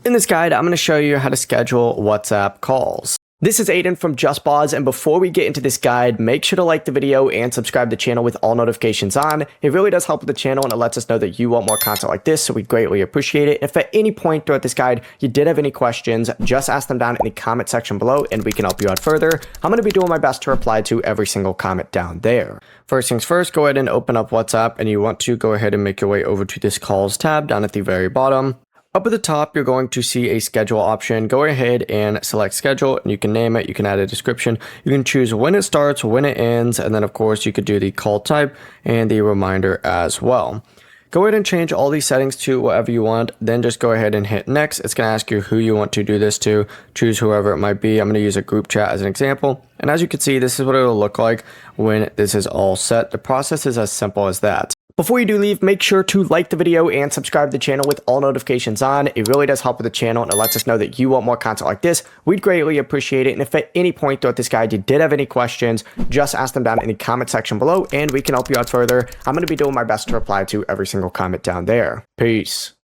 In this guide, I'm going to show you how to schedule WhatsApp calls. This is Aiden from JustPause, and before we get into this guide, make sure to like the video and subscribe to the channel with all notifications on. It really does help with the channel, and it lets us know that you want more content like this, so we greatly appreciate it. If at any point throughout this guide you did have any questions, just ask them down in the comment section below, and we can help you out further. I'm going to be doing my best to reply to every single comment down there. First things first, go ahead and open up WhatsApp, and you want to go ahead and make your way over to this calls tab down at the very bottom. Up at the top, you're going to see a schedule option. Go ahead and select schedule, and you can name it. You can add a description. You can choose when it starts, when it ends, and then of course you could do the call type and the reminder as well. Go ahead and change all these settings to whatever you want. Then just go ahead and hit next. It's going to ask you who you want to do this to. Choose whoever it might be. I'm going to use a group chat as an example. And as you can see, this is what it'll look like when this is all set. The process is as simple as that. Before you do leave, make sure to like the video and subscribe to the channel with all notifications on. It really does help with the channel, and it lets us know that you want more content like this. We'd greatly appreciate it. And if at any point throughout this guide you did have any questions, just ask them down in the comment section below, and we can help you out further. I'm going to be doing my best to reply to every single comment down there. Peace.